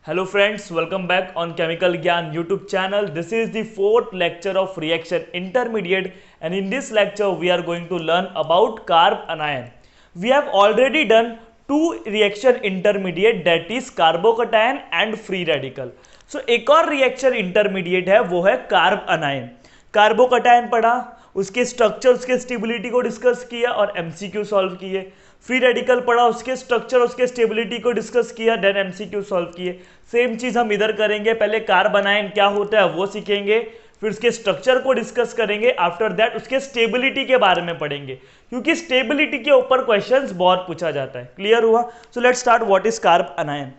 Hello friends, welcome back on Chemical Gyan YouTube channel. This is the fourth lecture of reaction intermediate, and in this lecture we are going to learn about carb anion. We have already done two reaction intermediate, that is carbocation and free radical. So एक और reaction intermediate है, वो है carb anion. Carbocation पढ़ा, उसके structure उसके stability को discuss किया और एमसीक्यू सॉल्व किए. फ्री रेडिकल पढ़ा, उसके स्ट्रक्चर उसके स्टेबिलिटी को डिस्कस किया, देन एमसीक्यू सॉल्व किए. सेम चीज हम इधर करेंगे. पहले कार्ब अनायन क्या होता है वो सीखेंगे, फिर उसके स्ट्रक्चर को डिस्कस करेंगे, आफ्टर दैट उसके स्टेबिलिटी के बारे में पढ़ेंगे, क्योंकि स्टेबिलिटी के ऊपर क्वेश्चंस बहुत पूछा जाता है. क्लियर हुआ? So let's start. What is carb अनायन?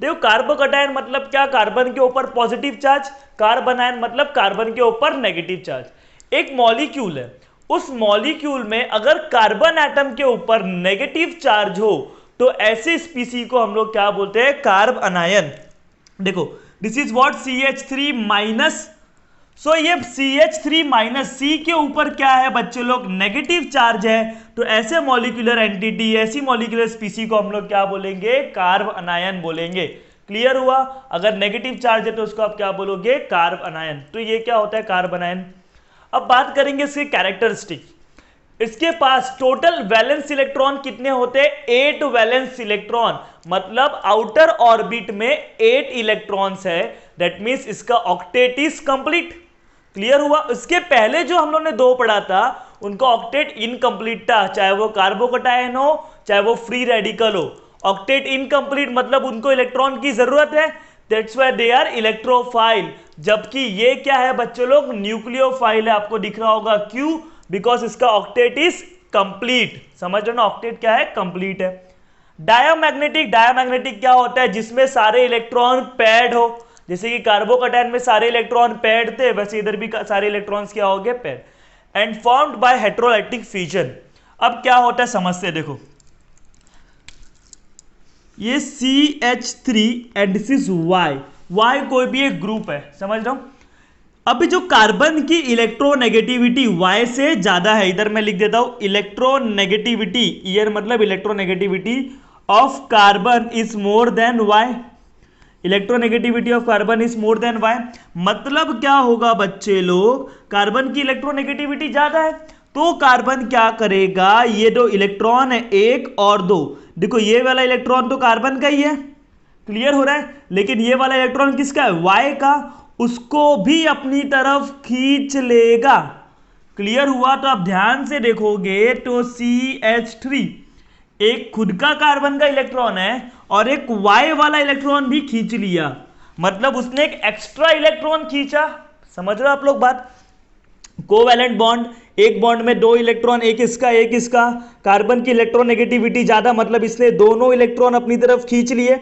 देखो, कार्बोकटायन मतलब क्या? कार्बन के ऊपर पॉजिटिव चार्ज. कार्ब अनायन मतलब कार्बन के ऊपर नेगेटिव चार्ज. एक मॉलिक्यूल है, उस मॉलिक्यूल में अगर कार्बन एटम के ऊपर नेगेटिव चार्ज हो तो ऐसे स्पीसी को हम लोग क्या बोलते हैं? Carbanion. देखो, this is what CH3 minus. So ये CH3 माइनस, C के ऊपर क्या है बच्चे लोग? नेगेटिव चार्ज है. तो ऐसे मॉलिक्यूलर एंटिटी, ऐसी मॉलिक्यूलर स्पीसी को हम लोग क्या बोलेंगे? कार्ब अनायन बोलेंगे. क्लियर हुआ? अगर नेगेटिव चार्ज है तो उसको आप क्या बोलोगे? कार्ब अनायन. तो ये क्या होता है? कार्ब अनायन. अब बात करेंगे इसके कैरेक्टरिस्टिक. इसके पास टोटल वैलेंस इलेक्ट्रॉन कितने होते हैं? 8 वैलेंस इलेक्ट्रॉन. मतलब आउटर ऑर्बिट में 8 इलेक्ट्रॉन्स है. दैट मींस इसका ऑक्टेट इज कंप्लीट. क्लियर हुआ? इसके पहले जो हम लोगों ने दो पढ़ा था उनका ऑक्टेट इनकम्प्लीट था, चाहे वो कार्बोकटायन हो चाहे वो फ्री रेडिकल हो. ऑक्टेट इनकम्प्लीट मतलब उनको इलेक्ट्रॉन की जरूरत है, that's why they are electrophile. जबकि ये क्या है बच्चों लोग? न्यूक्लियोफाइल है. आपको दिख रहा होगा क्यों? बिकॉज इसका ऑक्टेट इज कंप्लीट. समझ रहे ना? ऑक्टेट क्या है? कंप्लीट है. डायमैग्नेटिक. डायमैग्नेटिक क्या होता है? जिसमें सारे इलेक्ट्रॉन पैड हो. जैसे कि कार्बोकटायन में सारे इलेक्ट्रॉन पैड थे, वैसे इधर भी सारे इलेक्ट्रॉन्स क्या हो गए? Paired. And formed by heterolytic fusion. अब क्या होता है समझते हैं. देखो, ये CH3 and this is Y कोई भी एक ग्रुप है. समझ रहा हूं? अभी जो कार्बन की इलेक्ट्रोनेगेटिविटी Y से ज्यादा है, इधर मैं लिख देता हूं इलेक्ट्रोनेगेटिविटी. ईयर मतलब electronegativity of carbon is more than Y. Electronegativity of carbon is more than Y. मतलब क्या होगा बच्चे लोग? कार्बन की इलेक्ट्रोनेगेटिविटी ज्यादा है तो कार्बन क्या करेगा? ये दो इलेक्ट्रॉन है, एक और दो. देखो, ये वाला इलेक्ट्रॉन तो कार्बन का ही है. क्लियर हो रहा है? लेकिन ये वाला इलेक्ट्रॉन किसका है? Y का. उसको भी अपनी तरफ खींच लेगा. क्लियर हुआ? तो आप ध्यान से देखोगे तो CH3 एक खुद का कार्बन का इलेक्ट्रॉन है और एक Y वाला इलेक्ट्रॉन भी खींच लिया. मतलब उसने एक एक्स्ट्रा इलेक्ट्रॉन खींचा. समझ रहे हो आप लोग बात? कोवैलेंट बॉन्ड, एक बॉन्ड में दो इलेक्ट्रॉन, एक इसका एक इसका. कार्बन की इलेक्ट्रोनेगेटिविटी ज्यादा, मतलब इसने दोनों इलेक्ट्रॉन अपनी तरफ खींच लिए.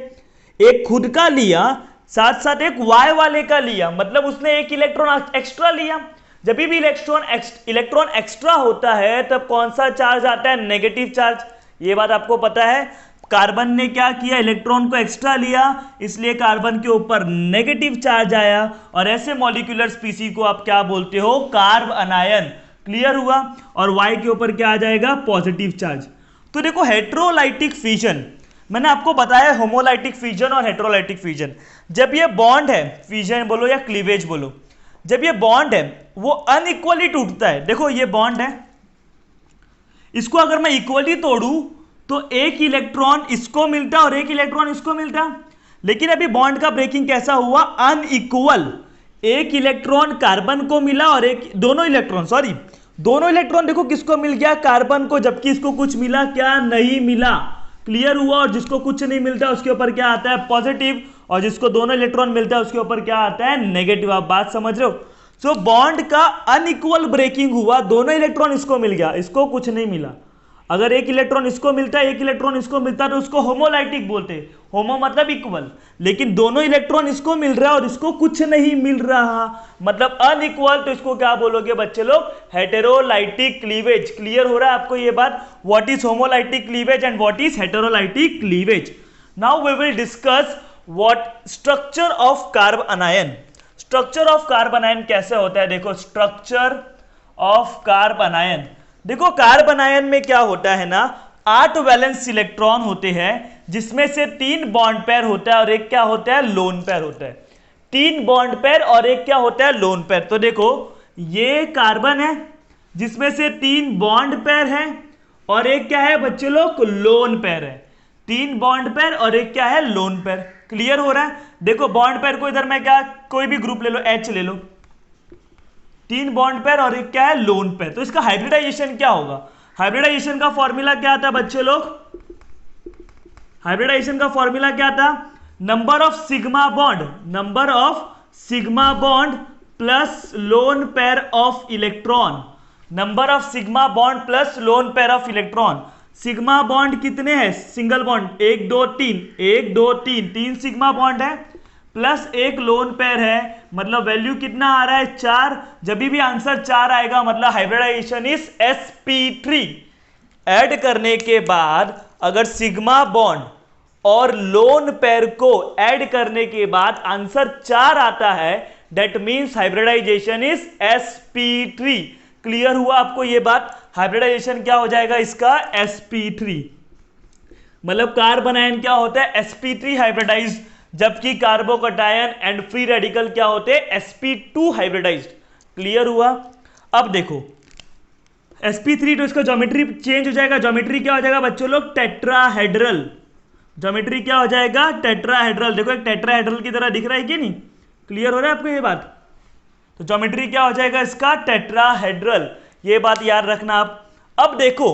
एक खुद का लिया, साथ साथ एक Y वाले का लिया, मतलब उसने एक इलेक्ट्रॉन एक्स्ट्रा लिया. जब भी इलेक्ट्रॉन एक्स्ट्रा होता है तब कौन सा चार्ज आता है? Negative charge. ये बात आपको पता है. कार्बन ने क्या किया? इलेक्ट्रॉन को एक्स्ट्रा लिया, इसलिए कार्बन के ऊपर नेगेटिव चार्ज आया. और ऐसे मॉलिक्यूलर स्पीसी को आप क्या बोलते हो? कार्ब अनायन. क्लियर हुआ? और Y के ऊपर क्या आ जाएगा? Positive charge. तो देखो, हेटेरोलाइटिक फ्यूजन मैंने आपको बताया, होमोलाइटिक फ्यूजन और हेटेरोलाइटिक फ्यूजन. जब ये बॉन्ड है, फ्यूजन बोलो या क्लीवेज बोलो, जब ये बॉन्ड है वो अनइक्वली टूटता है. देखो, ये बॉन्ड है, इसको अगर मैं इक्वली तोड़ू तो एक इलेक्ट्रॉन इसको मिलता और एक इलेक्ट्रॉन इसको मिलता. लेकिन अभी बॉन्ड का ब्रेकिंग कैसा हुआ? अनइक्वल. एक इलेक्ट्रॉन कार्बन को मिला और एक दोनों इलेक्ट्रॉन देखो किसको मिल गया? कार्बन को. जबकि इसको कुछ मिला क्या? नहीं मिला. क्लियर हुआ? और जिसको कुछ नहीं मिलता उसके ऊपर क्या आता है? पॉजिटिव. और जिसको दोनों इलेक्ट्रॉन मिलता है उसके ऊपर क्या आता है? नेगेटिव. आप बात समझ रहे हो? सो बॉन्ड का अनइक्वल ब्रेकिंग हुआ, दोनों इलेक्ट्रॉन इसको मिल गया, इसको कुछ नहीं मिला. अगर एक इलेक्ट्रॉन इसको मिलता है, एक इलेक्ट्रॉन इसको मिलता है तो उसको होमोलाइटिक बोलते हैं. होमो मतलब इक्वल. लेकिन दोनों इलेक्ट्रॉन इसको मिल रहा है और इसको कुछ नहीं मिल रहा, मतलब अनइक्वल. तो इसको क्या बोलोगे बच्चे लोग? हेटेरोलाइटिक क्लीवेज. क्लियर हो रहा है आपको ये बात? What is homolytic cleavage and what is heterolytic cleavage. Now we will discuss what structure of carbanion. Structure of carbanion कैसे होता है? देखो, स्ट्रक्चर ऑफ कार्ब अनायन. देखो, कार्ब अनायन में क्या होता है ना, 8 वैलेंस इलेक्ट्रॉन होते हैं जिसमें से 3 बॉन्ड पेयर होता है और एक क्या होता है, लोन पेयर होता है। 3 बॉन्ड पेयर और एक क्या होता है, लोन पेयर। तो देखो ये कार्बन है जिसमें से 3 बॉन्ड पेयर है और एक क्या है बच्चे लोग, लोन पेयर है। 3 बॉन्ड पेयर और एक क्या है, लोन पेयर। क्लियर हो रहा है? देखो बॉन्ड पेयर को इधर मैं क्या, कोई भी ग्रुप ले लो, एच ले लो, 3 बॉन्ड पेयर और एक क्या है, लोन पेयर। तो इसका हाइब्रिडाइजेशन क्या होगा? हाइब्रिडाइजेशन का फॉर्मूला क्या था बच्चे लोग? हाइब्रिडाइजेशन का फॉर्मूला क्या था? Number of sigma bond plus lone pair of electron. Number of sigma bond plus lone pair of electron. Sigma bond कितने हैं? सिंगल बॉन्ड 1 2 3, 1 2 3, 3 सिग्मा बॉन्ड है प्लस एक लोन पेयर है, मतलब वैल्यू कितना आ रहा है, 4। जब भी आंसर 4 आएगा मतलब हाइब्रिडाइजेशन इज sp3। ऐड करने के बाद अगर सिग्मा बॉन्ड और लोन पेयर को ऐड करने के बाद आंसर 4 आता है, that means hybridisation is sp3। Clear हुआ आपको ये बात? हाइब्रिडाइजेशन क्या हो जाएगा इसका, sp3। मतलब कार्बन आयन क्या होता है, sp3 हाइब्रिडाइज्ड, जबकि कार्बोकटायन एंड फ्री रेडिकल क्या होते हैं, sp2 हाइब्रिडाइज्ड। क्लियर हुआ? अब देखो sp3 तो इसका ज्योमेट्री चेंज हो जाएगा। ज्योमेट्री क्या हो जाएगा बच्चों लोग, टेट्राहेड्रल। ज्योमेट्री क्या हो जाएगा, टेट्राहेड्रल। देखो एक टेट्राहेड्रल की तरह दिख रहा है कि नहीं? क्लियर हो रहा है आपको ये बात? तो ज्योमेट्री क्या हो जाएगा इसका, टेट्राहेड्रल। ये बात याद रखना आप। अब देखो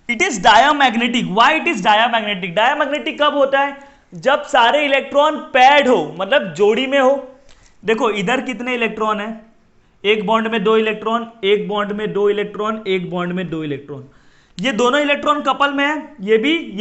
it is diamagnetic. Why it is diamagnetic? Diamagnetic कब होता है, जब सारे इलेक्ट्रॉन पैड हो, मतलब जोड़ी में हो। देखो इधर कितने इलेक्ट्रॉन है, एक बॉन्ड में 2 इलेक्ट्रॉन, एक बॉन्ड में 2 इलेक्ट्रॉन, एक बॉन्ड में 2 इलेक्ट्रॉन। ये दोनों इलेक्ट्रॉन कपल में है, ये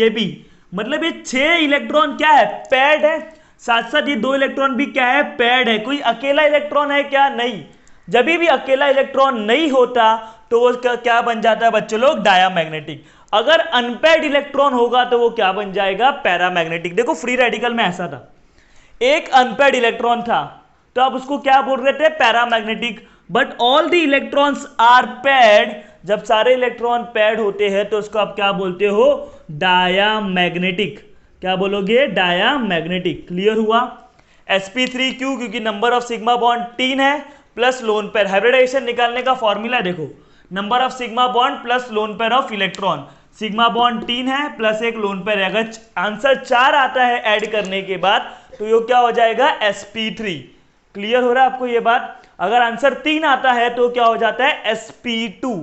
भी, मतलब ये 6 इलेक्ट्रॉन क्या है, पैड है। साथ साथ ये 2 इलेक्ट्रॉन भी क्या है, पैड है। कोई अकेला इलेक्ट्रॉन है क्या, नहीं। जब भी अकेला इलेक्ट्रॉन नहीं होता तो वो क्या बन जाता है बच्चों लोग, डायामैग्नेटिक। अगर अनपेयर्ड इलेक्ट्रॉन होगा तो वो क्या बन जाएगा, पैरामैग्नेटिक। देखो फ्री रेडिकल में ऐसा था, एक अनपेयर्ड इलेक्ट्रॉन था तो आप उसको क्या बोल रहे थे, paramagnetic. But all the electrons are paired, जब सारे इलेक्ट्रॉन पेयर्ड होते हैं तो उसको आप क्या बोलते हो, डायामैग्नेटिक। क्या बोलोगे, डायामैग्नेटिक। क्लियर हुआ? sp3 क्यों, क्योंकि नंबर ऑफ सिग्मा बॉन्ड 3 है प्लस लोन पेयर। हाइब्रिडाइजेशन निकालने का फॉर्मूला देखो, number of sigma bond plus lone pair of electron. Sigma bond 3 है प्लस एक लोन पेयर है। अगर आंसर 4 आता है ऐड करने के बाद तो ये क्या हो जाएगा, sp3। क्लियर हो रहा है आपको ये बात? अगर आंसर 3 आता है तो क्या हो जाता है, sp2।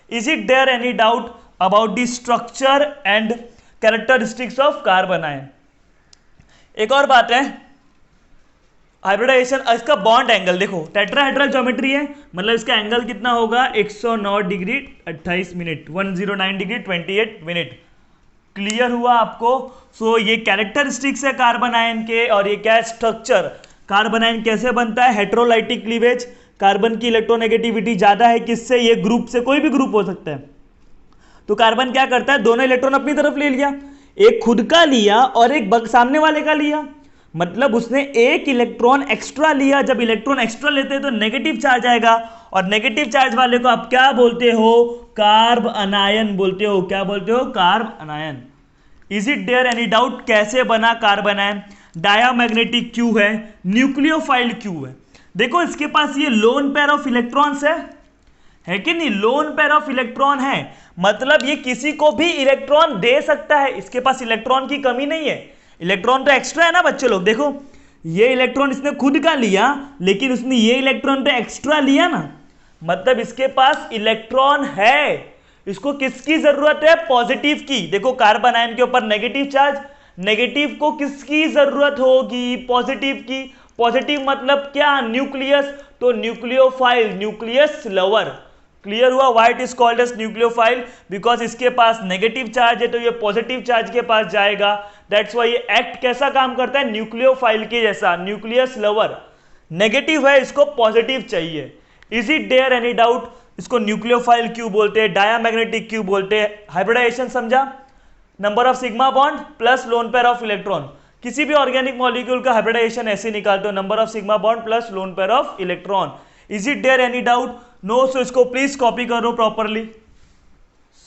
Is it there any doubt about the structure and characteristics of carbanion? एक और बात है, हाइब्रिडाइजेशन इसका बॉन्ड एंगल देखो, टेट्राहेड्रल ज्योमेट्री है, मतलब इसका एंगल कितना होगा, 109 degree 28 minute, 109 degree 28 minute. Clear हुआ आपको? सो ये कैरेक्टरिस्टिक्स है कार्बन आयन के, और ये क्या है, स्ट्रक्चर। कार्बन आयन कैसे बनता है, हेट्रोलाइटिक क्लीवेज। कार्बन की इलेक्ट्रोनेगेटिविटी ज्यादा है, किससे, ये ग्रुप से, कोई भी ग्रुप हो सकता है। तो कार्बन क्या करता है, दोनों इलेक्ट्रॉन अपनी तरफ ले लिया, एक खुद का लिया और एक सामने वाले का लिया, मतलब उसने एक इलेक्ट्रॉन एक्स्ट्रा लिया। जब इलेक्ट्रॉन एक्स्ट्रा लेते हैं तो नेगेटिव चार्ज आएगा, और नेगेटिव चार्ज वाले को आप क्या बोलते हो, कार्ब अनायन बोलते हो। क्या बोलते हो, carbanion. Is it there any doubt कैसे बना कार्बन आयन? डायामैग्नेटिक क्यों है, न्यूक्लियोफाइल क्यों है? देखो इसके पास ये लोन पेयर ऑफ इलेक्ट्रॉन्स है कि नहीं, लोन पेयर ऑफ इलेक्ट्रॉन है, मतलब ये किसी को भी इलेक्ट्रॉन दे सकता है। इसके पास इलेक्ट्रॉन की कमी नहीं है, इलेक्ट्रॉन तो एक्स्ट्रा है ना बच्चे लोग। देखो ये इलेक्ट्रॉन इसने खुद का लिया, लेकिन उसने ये इलेक्ट्रॉन तो एक्स्ट्रा लिया ना, मतलब इसके पास इलेक्ट्रॉन है। इसको किसकी जरूरत है, पॉजिटिव की। देखो कार्बन आयन के ऊपर नेगेटिव चार्ज, नेगेटिव को किसकी जरूरत होगी, पॉजिटिव की। पॉजिटिव मतलब क्या, न्यूक्लियस, तो न्यूक्लियोफाइल, न्यूक्लियस लवर। क्लियर हुआ? Why it is called as nucleophile, because इसके पास नेगेटिव चार्ज है तो ये पॉजिटिव चार्ज के पास जाएगा। दैट्स व्हाई ये एक्ट कैसा काम करता है, न्यूक्लियोफाइल के जैसा, न्यूक्लियस लवर। नेगेटिव है, इसको पॉजिटिव चाहिए। Is it there any doubt, इसको न्यूक्लियोफाइल क्यों बोलते हैं, डायामैग्नेटिक क्यों बोलते हैं? हाइब्रिडाइजेशन समझा? Number of sigma bond plus lone pair of electron. किसी भी ऑर्गेनिक मॉलिक्यूल का हाइब्रिडाइजेशन ऐसे निकालते हो, number of sigma bond plus lone pair of electron. Is it there any doubt? No. So इसको प्लीज कॉपी करो properly.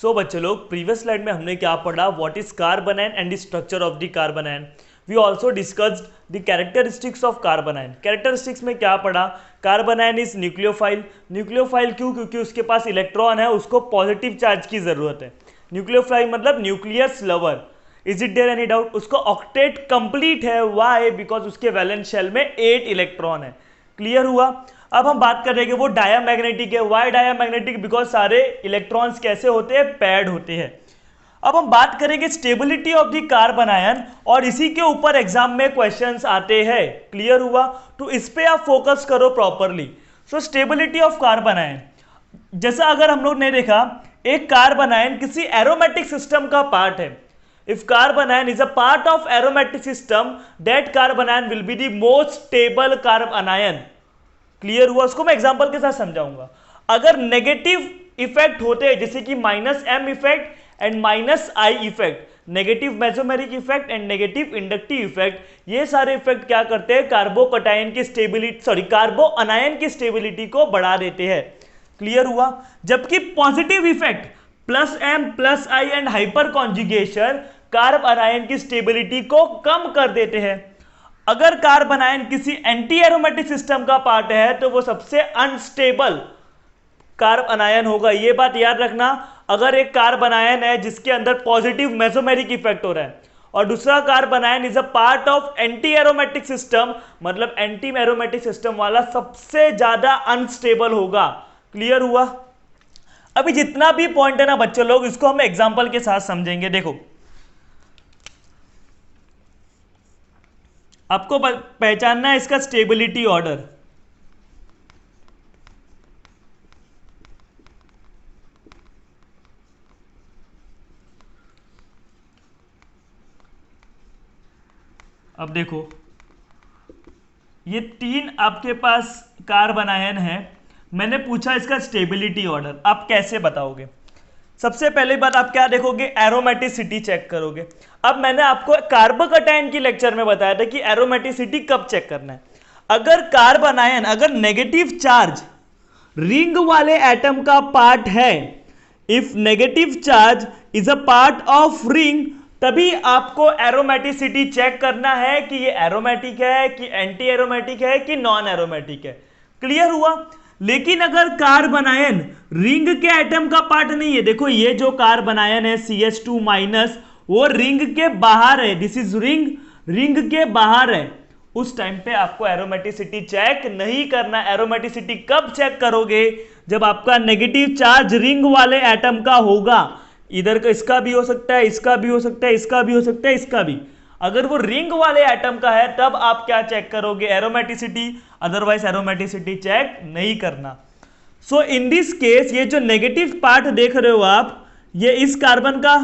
So बच्चे लोग, प्रीवियस स्लाइड में हमने क्या पढ़ा, what is carbon ion and the structure of the carbanion. We also discussed the characteristics of carbanion. Characteristics में क्या पढ़ा, carbanion is nucleophile. Nucleophile क्यों, क्योंकि उसके पास इलेक्ट्रॉन है, उसको पॉजिटिव चार्ज की जरूरत है। न्यूक्लियोफाइल मतलब nucleus lover. Is it there any doubt, उसको ऑक्टेट कंप्लीट है, वाई, बिकॉज उसके वैलेंस शेल में 8 इलेक्ट्रॉन है। क्लियर हुआ। अब हम बात कर रहे हैं कि वो डायामैग्नेटिक है। वाई डायामैग्नेटिक, बिकॉज सारे इलेक्ट्रॉन्स कैसे होते हैं, पैड होते हैं। अब हम बात करेंगे stability of the carbon ion, और इसी के ऊपर एग्जाम में क्वेश्चंस आते हैं। क्लियर हुआ, तो इस पे आप फोकस करो properly. So stability of carbon ion, जैसा अगर हम लोग ने देखा, एक कार्बन आयन किसी एरोमेटिक सिस्टम का पार्ट है। If carbon ion is a part of aromatic system, that carbon ion will be the most stable carbon ion. Clear हुआ, उसको मैं एग्जांपल के साथ समझाऊंगा। अगर नेगेटिव इफेक्ट होते हैं, जैसे कि -m effect and -I effect, negative mesomeric effect and negative inductive effect, ये सारे इफेक्ट क्या करते हैं, कार्बोकटायन की स्टेबिलिटी, कार्बो अनायन की स्टेबिलिटी को बढ़ा देते हैं। क्लियर हुआ। जबकि positive effect +m +I and hyper conjugation carb अनायन की स्टेबिलिटी को कम कर देते हैं। अगर कार्बन आयन किसी एंटी एरोमेटिक सिस्टम का पार्ट है, तो वो सबसे अनस्टेबल कार्ब अनायन होगा। ये बात याद रखना। अगर एक कार्बन आयन है जिसके अंदर पॉजिटिव मेसोमेरिक इफेक्ट हो रहा है, और दूसरा carbon ion is a part of anti aromatic system, मतलब एंटी एरोमेटिक सिस्टम वाला सबसे ज्यादा अनस्टेबल होगा। क्लियर हुआ। अभी जितना भी पॉइंट है ना बच्चों लोग, इसको हम एग्जांपल के साथ समझेंगे। देखो, आपको पहचानना है इसका स्टेबिलिटी ऑर्डर। अब देखो, ये 3 आपके पास कार्बन आयन है। मैंने पूछा इसका स्टेबिलिटी ऑर्डर, आप कैसे बताओगे? सबसे पहली बात आप क्या देखोगे, एरोमेटिसिटी चेक करोगे। अब मैंने आपको कार्बोकटायन की लेक्चर में बताया था कि एरोमेटिसिटी कब चेक करना है। अगर कार्बन आयन अगर नेगेटिव चार्ज रिंग वाले एटम का पार्ट है, if negative charge is a part of ring, तभी आपको एरोमेटिसिटी चेक करना है कि ये एरोमेटिक है कि एंटी एरोमेटिक है कि नॉन एरोमेटिक है। क्लियर हुआ। लेकिन अगर कार्बन आयन रिंग के एटम का पार्ट नहीं है, देखो ये जो कार्बन आयन है CH2-, वो रिंग के बाहर है, दिस इज रिंग के बाहर है, उस टाइम पे आपको एरोमेटिसिटी चेक नहीं करना। एरोमेटिसिटी कब चेक करोगे, जब आपका नेगेटिव चार्ज रिंग वाले एटम का होगा। इधर का इसका भी हो सकता है, इसका भी हो सकता है, इसका भी हो सकता है, इसका भी। अगर वो रिंग वाले एटम का है, तब आप क्या चेक करोगे, एरोमेटिसिटी। अदरवाइज एरोमेटिसिटी चेक नहीं करना। सो इन दिस केस, ये जो नेगेटिव पार्ट देख रहे हो आप, ये इस कार्बन का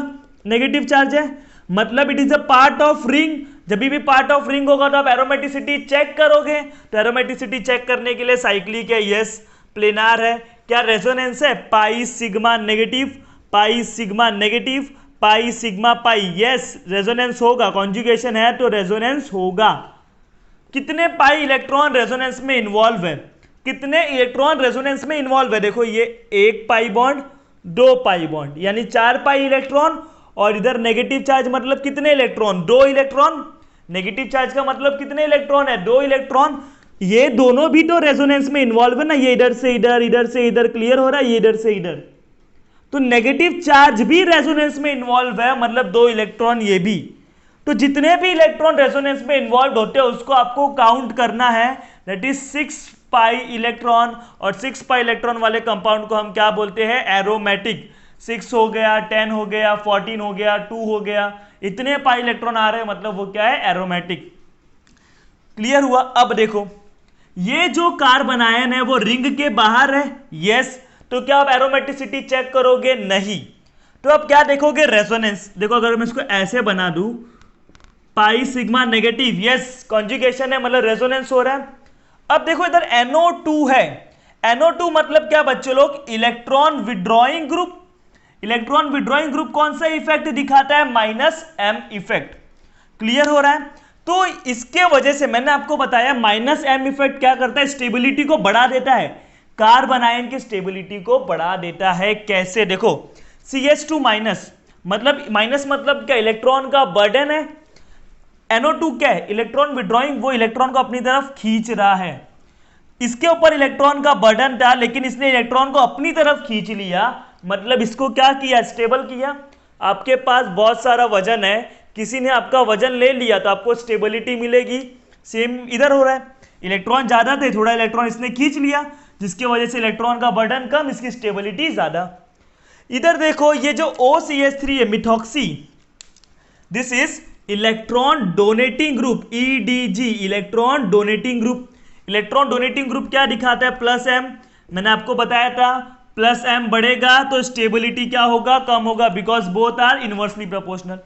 नेगेटिव चार्ज है, मतलब it is a part of ring. जब भी पार्ट ऑफ रिंग होगा तो आप एरोमेटिसिटी चेक करोगे। तो एरोमेटिसिटी चेक करने के लिए साइक्लिक है, यस। प्लेनार है, क्या रेजोनेंस है, पाई sigma negative, pi sigma negative, pi sigma pi, yes resonance होगा। कॉन्जुगेशन है तो रेजोनेंस होगा। कितने पाई इलेक्ट्रॉन रेजोनेंस में इन्वॉल्व है, कितने इलेक्ट्रॉन रेजोनेंस में इन्वॉल्व है, देखो ये 1 पाई बॉन्ड, 2 पाई बॉन्ड, यानी 4 पाई इलेक्ट्रॉन। और इधर नेगेटिव चार्ज मतलब कितने इलेक्ट्रॉन, 2 इलेक्ट्रॉन। नेगेटिव चार्ज का मतलब कितने इलेक्ट्रॉन है, 2 इलेक्ट्रॉन। ये दोनों भी तो रेजोनेंस में इन्वॉल्व है ना, ये इधर से इधर, इधर से इधर, क्लियर हो रहा है, ये इधर से इधर। तो नेगेटिव चार्ज भी रेजोनेंस में इन्वॉल्व है, मतलब 2 इलेक्ट्रॉन ये भी। तो जितने भी इलेक्ट्रॉन रेजोनेंस में इन्वॉल्व होते हैं उसको आपको काउंट करना है, दैट इज 6 पाई इलेक्ट्रॉन। और 6 पाई इलेक्ट्रॉन वाले कंपाउंड को हम क्या बोलते हैं, एरोमेटिक। 6 हो गया, 10 हो गया, 14 हो गया, 2 हो गया, इतने पाई इलेक्ट्रॉन आ रहे हैं, मतलब वो क्या है, एरोमेटिक। क्लियर हुआ। अब देखो, ये जो कार्बन आयन है वो रिंग के बाहर है, यस। तो क्या आप एरोमेटिसिटी चेक करोगे, नहीं। तो आप क्या देखोगे, रेजोनेंस। देखो अगर मैं इसको ऐसे बना दूं, पाई सिग्मा नेगेटिव, यस कॉन्जुगेशन है, मतलब रेजोनेंस हो रहा है। अब देखो इधर NO2 है, NO2 मतलब क्या बच्चों लोग, electron withdrawing group. Electron withdrawing group कौन सा इफेक्ट दिखाता है, -m इफेक्ट। क्लियर हो रहा है। तो इसके वजह से मैंने आपको बताया -m इफेक्ट क्या करता है, स्टेबिलिटी को बढ़ा देता है, कार्बन आयन की स्टेबिलिटी को बढ़ा देता है। कैसे, देखो CH2 माइनस, मतलब माइनस मतलब क्या, इलेक्ट्रॉन का बर्डन है। NO2 क्या है, इलेक्ट्रॉन विड्रॉइंग, वो इलेक्ट्रॉन को अपनी तरफ खींच रहा है। इसके ऊपर इलेक्ट्रॉन का बर्डन था लेकिन इसने इलेक्ट्रॉन को अपनी तरफ खींच लिया, मतलब इसको क्या किया, स्टेबल किया। आपके पास बहुत सारा वजन है, किसी ने आपका वजन ले लिया तो आपको स्टेबिलिटी मिलेगी। सेम इधर हो रहा है, इलेक्ट्रॉन ज्यादा थे, थोड़ा इलेक्ट्रॉन इसने खींच लिया जिसकी वजह से इलेक्ट्रॉन का बर्डन कम, इसकी स्टेबिलिटी ज्यादा। इधर देखो ये जो OCH3 है methoxy, this is electron donating group, EDG, electron donating group. Electron donating group क्या दिखाता है, प्लस M। मैंने आपको बताया था प्लस M बढ़ेगा तो स्टेबिलिटी क्या होगा, कम होगा, because both are inversely proportional.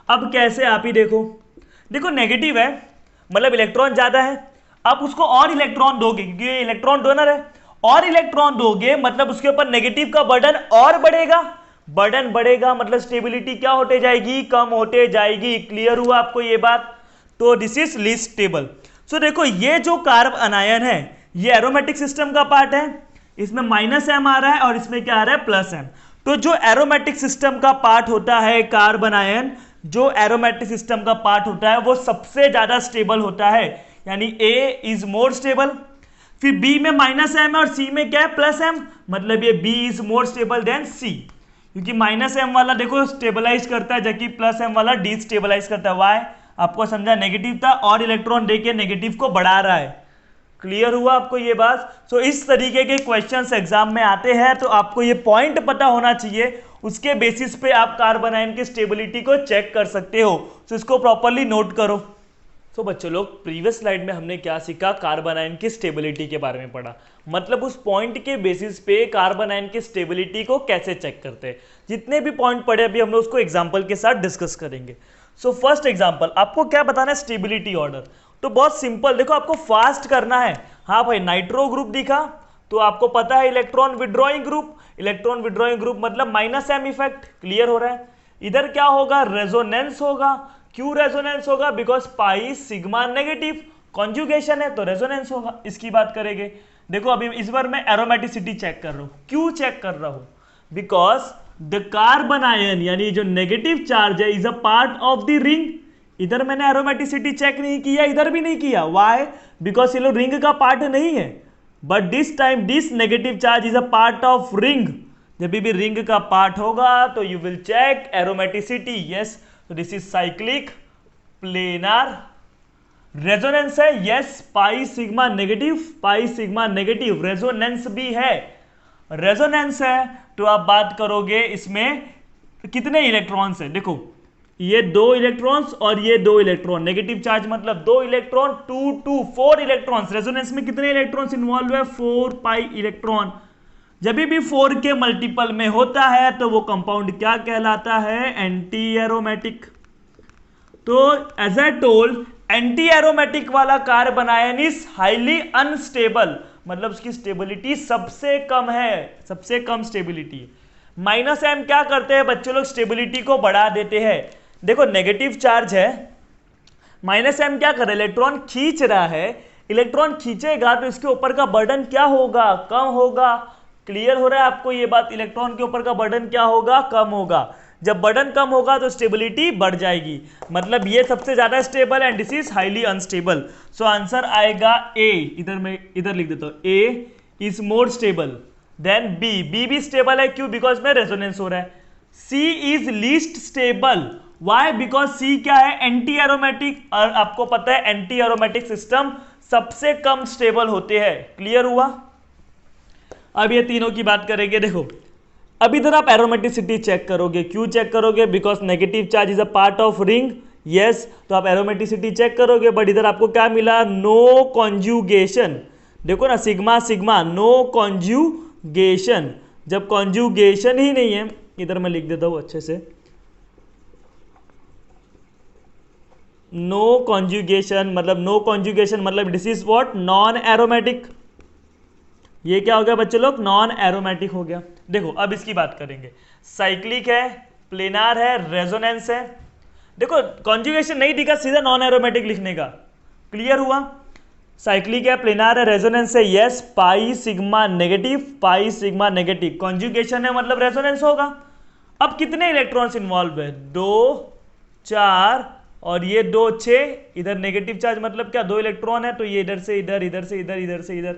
अब कैसे, आप ही देखो, देखो नेगेटिव है मतलब इलेक्ट्रॉन ज्यादा है, आप उसको और इलेक्ट्रॉन दोगे क्योंकि ये इलेक्ट्रॉन डोनर है, और इलेक्ट्रॉन दोगे मतलब उसके ऊपर नेगेटिव का बर्डन और बढ़ेगा, बर्डन बढ़ेगा मतलब स्टेबिलिटी क्या होते जाएगी, कम होते जाएगी। क्लियर हुआ आपको ये बात? तो दिस इज लीस्ट स्टेबल। सो देखो ये जो कार्ब अनायन है ये एरोमेटिक सिस्टम का पार्ट है, इसमें -M आ रहा है और इसमें क्या आ रहा है, +M। तो जो एरोमेटिक सिस्टम का पार्ट होता है कार्बन आयन, जो एरोमेटिक सिस्टम का पार्ट होता है वो सबसे ज्यादा स्टेबल होता है, यानी A इज मोर स्टेबल। फिर B में -M है और C में क्या है, +M, मतलब ये B is more stable than C, क्योंकि -M वाला देखो स्टेबलाइज करता है जबकि +M वाला डिस्टेबलाइज करता है। वाई, आपको समझा, नेगेटिव था और इलेक्ट्रॉन देके नेगेटिव को बढ़ा रहा है। क्लियर हुआ आपको ये बात? सो इस तरीके के क्वेश्चंस एग्जाम में आते हैं तो आपको ये पॉइंट पता होना चाहिए, उसके बेसिस पे आप कार्बन आयन की स्टेबिलिटी को चेक कर सकते हो। सो इसको प्रॉपर्ली नोट करो। तो बच्चों लोग प्रीवियस स्लाइड में हमने क्या सीखा, कार्बन आयन की स्टेबिलिटी के बारे में पढ़ा, मतलब उस पॉइंट के बेसिस पे कार्बन आयन की स्टेबिलिटी को कैसे चेक करते हैं। जितने भी पॉइंट पढ़े अभी हम लोग उसको एग्जांपल के साथ डिस्कस करेंगे। सो फर्स्ट एग्जांपल, आपको क्या बताना है, स्टेबिलिटी ऑर्डर। तो बहुत सिंपल, देखो आपको फास्ट करना है। हाँ भाई, नाइट्रो ग्रुप दिखा तो आपको पता है electron withdrawing group, electron withdrawing group मतलब -M इफेक्ट। क्लियर हो रहा है? इधर क्या होगा, रेजोनेंस होगा। क्यों रेजोनेंस होगा, because pi sigma negative, conjugation है तो रेजोनेंस होगा। इसकी बात करेंगे। देखो अभी इस बार मैं एरोमेटिसिटी चेक कर रहा हूं। क्यों चेक कर रहा हूं, बिकॉज द कार्बन आयन यानी जो नेगेटिव चार्ज है is a part of the ring. इधर मैंने एरोमेटिसिटी चेक नहीं किया, इधर भी नहीं किया। वाई, बिकॉज ये लोग रिंग का पार्ट नहीं है, but this time this negative charge is a part of ring. जब भी रिंग का पार्ट होगा तो you will check aromaticity. Yes, तो this is cyclic planar. Resonance है, yes, pi sigma negative, pi sigma negative, resonance भी है। Resonance है तो आप बात करोगे इसमें कितने इलेक्ट्रॉन्स है। देखो ये 2 इलेक्ट्रॉन्स और ये 2 इलेक्ट्रॉन, नेगेटिव चार्ज मतलब 2 इलेक्ट्रॉन, 2 2 4 इलेक्ट्रॉन्स। रेजोनेंस में कितने इलेक्ट्रॉन्स इन्वॉल्व है, 4 पाई इलेक्ट्रॉन। जब भी 4 के मल्टीपल में होता है तो वो कंपाउंड क्या कहलाता है, एंटी एरोमेटिक। तो as I told, anti aromatic वाला carbanion is highly unstable, मतलब उसकी स्टेबिलिटी सबसे कम है, सबसे कम स्टेबिलिटी। -M क्या करते हैं बच्चों लोग, स्टेबिलिटी को बढ़ा देते हैं। देखो नेगेटिव चार्ज है, -M क्या कर रहा है, इलेक्ट्रॉन खींच रहा है, इलेक्ट्रॉन खींचेगा तो इसके ऊपर का बर्डन क्या होगा, कम होगा। क्लियर हो रहा है आपको ये बात, इलेक्ट्रॉन के ऊपर का बर्डन क्या होगा, कम होगा। जब बर्डन कम होगा तो स्टेबिलिटी बढ़ जाएगी, मतलब ये सबसे ज्यादा स्टेबल है and this is highly unstable. So answer आएगा ए। इधर मैं इधर लिख देता हूं, A is more stable than B. B भी स्टेबल है, क्यों, बिकॉज में रेजोनेंस हो रहा है। C is least stable, why, because C क्या है, एंटी एरोमेटिक, और आपको पता है एंटी एरोमेटिक सिस्टम सबसे कम स्टेबल होते हैं। क्लियर हुआ? अब ये तीनों की बात करेंगे। देखो अब इधर आप एरोमेटिसिटी चेक करोगे, क्यों चेक करोगे, because negative charge is a part of ring. Yes, तो आप एरोमेटिसिटी चेक करोगे, बट इधर आपको क्या मिला, नो कॉन्जुगेशन। देखो ना, सिग्मा सिग्मा, नो कॉन्जुगेशन। जब कॉन्जुगेशन ही नहीं है, इधर मैं लिख देता हूं अच्छे से, नो कॉन्जुगेशन मतलब this is what, non aromatic. ये क्या हो गया बच्चे लोग, नॉन एरोमेटिक हो गया। देखो अब इसकी बात करेंगे, साइक्लिक है, प्लेनार है, रेजोनेंस है। देखो कॉन्जुगेशन नहीं दिखा, सीधा नॉन एरोमेटिक लिखने का। क्लियर हुआ? साइक्लिक है, प्लेनार है, रेजोनेंस है। Yes, pi sigma negative, pi sigma negative. Conjugation है मतलब रेजोनेंस होगा। अब कितने इलेक्ट्रॉन्स इन्वॉल्व है, 2 4 और ये 2 6, इधर नेगेटिव चार्ज मतलब क्या, 2 इलेक्ट्रॉन है तो ये इधर से इधर, इधर से इधर, इधर से इधर,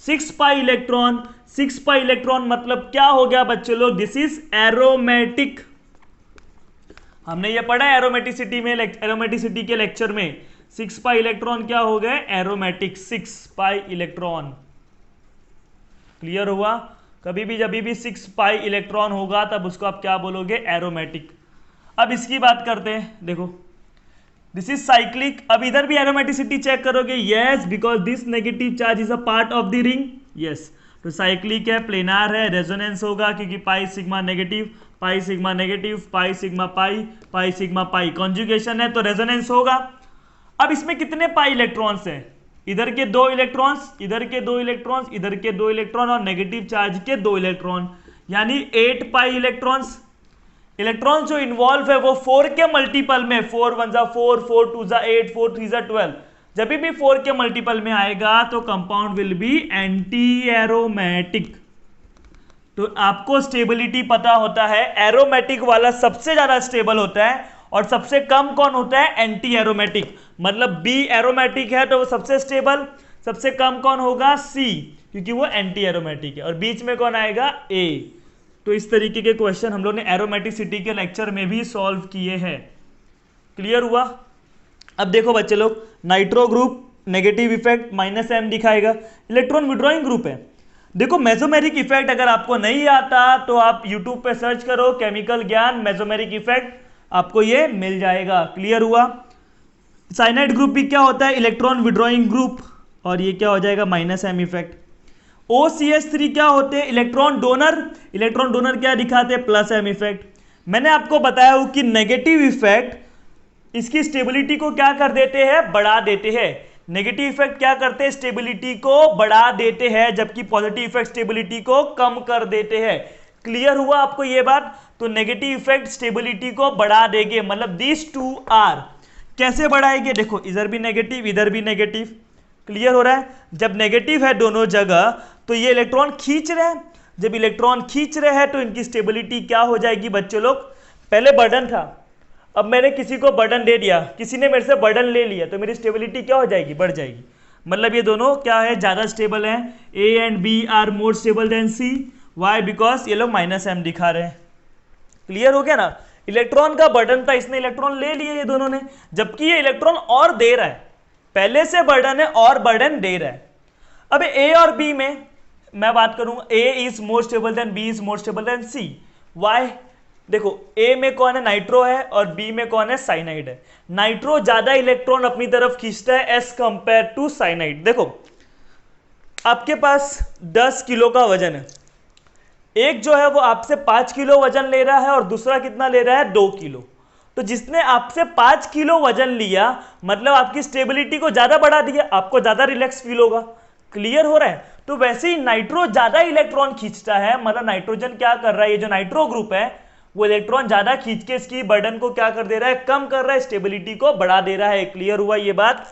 6 पाई इलेक्ट्रॉन। 6 पाई इलेक्ट्रॉन मतलब क्या हो गया बच्चे लोग, दिस इज एरोमेटिक। हमने ये पढ़ा एरोमेटिसिटी में, एरोमेटिसिटी के लेक्चर में 6 पाई इलेक्ट्रॉन क्या हो गए, एरोमेटिक, 6 पाई इलेक्ट्रॉन। क्लियर हुआ, कभी भी जब भी 6 पाई इलेक्ट्रॉन होगा तब उसको आप क्या बोलोगे, एरोमेटिक। अब इसकी बात करते हैं, देखो दिस इज साइक्लिक। अब इधर भी एरोमेटिसिटी चेक करोगे, yes because this negative charge is a part of the ring, yes. तो साइक्लिक है, प्लेनार है, रेजोनेंस होगा क्योंकि पाई sigma negative, pi sigma negative, pi sigma pi, pi sigma pi, conjugation है तो रेजोनेंस होगा। अब इसमें कितने पाई इलेक्ट्रॉन्स हैं, इधर के 2 इलेक्ट्रॉन्स, इधर के 2 इलेक्ट्रॉन्स, इधर के 2 इलेक्ट्रॉन और नेगेटिव चार्ज के 2 इलेक्ट्रॉन, यानी 8 पाई इलेक्ट्रॉन्स। इलेक्ट्रॉन जो इन्वॉल्व है वो 4 के मल्टीपल में, 4 1 जा 4, 4 2 जा 8, 4 3 जा 12, जब भी 4 के मल्टीपल में आएगा तो compound will be anti aromatic. तो आपको स्टेबिलिटी पता होता है, एरोमेटिक वाला सबसे ज्यादा स्टेबल होता है और सबसे कम कौन होता है, एंटी एरोमेटिक। मतलब बी एरोमेटिक है तो वो सबसे स्टेबल, सबसे कम कौन होगा, सी, क्योंकि वो एंटी एरोमेटिक है, और बीच में कौन आएगा, ए। तो इस तरीके के क्वेश्चन हम लोग ने एरोमेटिसिटी के लेक्चर में भी सॉल्व किए हैं। क्लियर हुआ। अब देखो बच्चे लोग, nitro group negative effect -m दिखाएगा, इलेक्ट्रॉन विड्रॉइंग ग्रुप है। देखो मेसोमेरिक इफेक्ट अगर आपको नहीं आता तो आप यूट्यूब पे सर्च करो केमिकल ज्ञान मेसोमेरिक इफेक्ट, आपको ये मिल जाएगा। क्लियर हुआ। साइनाइड ग्रुप भी क्या होता है, इलेक्ट्रॉन विड्रॉइंग ग्रुप, और ये क्या हो जाएगा, -m इफेक्ट। OCH3 क्या होते हैं, इलेक्ट्रॉन डोनर, इलेक्ट्रॉन डोनर क्या दिखाते हैं, +m इफेक्ट। मैंने आपको बताया हूं कि नेगेटिव इफेक्ट इसकी स्टेबिलिटी को क्या कर देते हैं, बढ़ा देते हैं। नेगेटिव इफेक्ट क्या करते हैं, स्टेबिलिटी को बढ़ा देते हैं, जबकि पॉजिटिव इफेक्ट स्टेबिलिटी को कम कर देते हैं। क्लियर हुआ आपको ये बात। तो नेगेटिव इफेक्ट स्टेबिलिटी को बढ़ा देंगे, मतलब दिस टू आर कैसे बढ़ाएंगे, देखो इधर भी नेगेटिव, इधर भी नेगेटिव। क्लियर हो रहा है। जब नेगेटिव है दोनों जगह तो ये इलेक्ट्रॉन खींच रहे हैं, जब इलेक्ट्रॉन खींच रहे हैं तो इनकी स्टेबिलिटी क्या हो जाएगी बच्चों लोग, पहले बर्डन था, अब मैंने किसी को बर्डन दे दिया, किसी ने मेरे से बर्डन ले लिया, तो मेरी स्टेबिलिटी क्या हो जाएगी, बढ़ जाएगी। मतलब ये दोनों क्या है, ज्यादा स्टेबल हैं। A and B are more stable than C, why, because ये लोग -m दिखा रहे हैं। क्लियर हो गया ना। इलेक्ट्रॉन का बर्डन था, इसने इलेक्ट्रॉन ले लिए ये दोनों ने, जबकि ये इलेक्ट्रॉन और दे रहा है, पहले से बर्डन है और बर्डन दे रहा है। अब ए और बी में मैं बात करूंगा, A is more stable than B is more stable than C. Why, देखो ए में कौन है, नाइट्रो है, और बी में कौन है, साइनाइड है। नाइट्रो ज्यादा इलेक्ट्रॉन अपनी तरफ खींचता है एज कंपेयर टू साइनाइड। देखो आपके पास 10 किलो का वजन है, एक जो है वो आपसे 5 किलो वजन ले रहा है और दूसरा कितना ले रहा है, 2 किलो। तो जिसने आपसे 5 किलो वजन लिया मतलब आपकी स्टेबिलिटी को ज्यादा बढ़ा दिया, आपको ज्यादा रिलैक्स फील होगा। क्लियर हो रहा है। तो वैसे ही नाइट्रो ज्यादा इलेक्ट्रॉन खींचता है, मतलब नाइट्रोजन क्या कर रहा है, ये जो नाइट्रो ग्रुप है वो इलेक्ट्रॉन ज्यादा खींच के इसकी बर्डन को क्या कर दे रहा है, कम कर रहा है, स्टेबिलिटी को बढ़ा दे रहा है। क्लियर हुआ ये बात।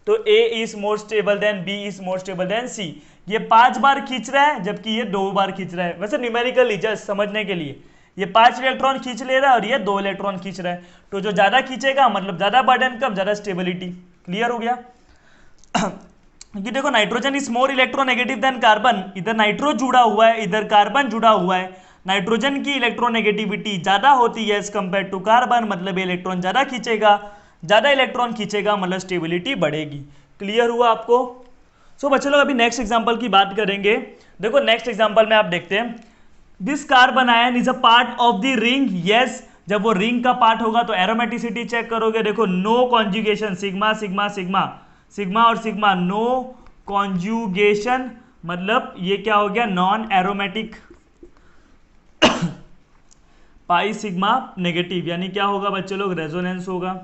तो A is more stable than B is more stable than C. ये 5 बार खींच रहा है जबकि ये 2 बार खींच रहा है। वैसे न्यूमेरिकली जस्ट समझने के लिए ये 5 इलेक्ट्रॉन खींच ले रहा है और ये 2 इलेक्ट्रॉन खींच रहा है। तो जो ज्यादा खींचेगा मतलब ज्यादा बर्डन, कम, ज्यादा स्टेबिलिटी। क्लियर हो गया। कि देखो nitrogen is more electronegative than carbon, इधर नाइट्रो जुड़ा हुआ है, इधर कार्बन जुड़ा हुआ है। नाइट्रोजन की इलेक्ट्रोनेगेटिविटी ज्यादा होती है एज कंपेयर टू कार्बन, मतलब ये इलेक्ट्रॉन ज्यादा खींचेगा, ज्यादा इलेक्ट्रॉन खींचेगा मतलब स्टेबिलिटी बढ़ेगी। क्लियर हुआ आपको। सो बच्चों लोग अभी नेक्स्ट एग्जांपल की बात करेंगे। देखो नेक्स्ट एग्जांपल में आप देखते हैं, this carbon ion is a part of the ring. Yes, जब वो रिंग का पार्ट होगा तो एरोमेटिसिटी चेक करोगे। देखो no conjugation, sigma sigma sigma, sigma और सिग्मा, नो कॉन्जुगेशन मतलब ये क्या हो गया, non aromatic. Pi sigma negative यानी क्या होगा बच्चों लोग, रेजोनेंस होगा।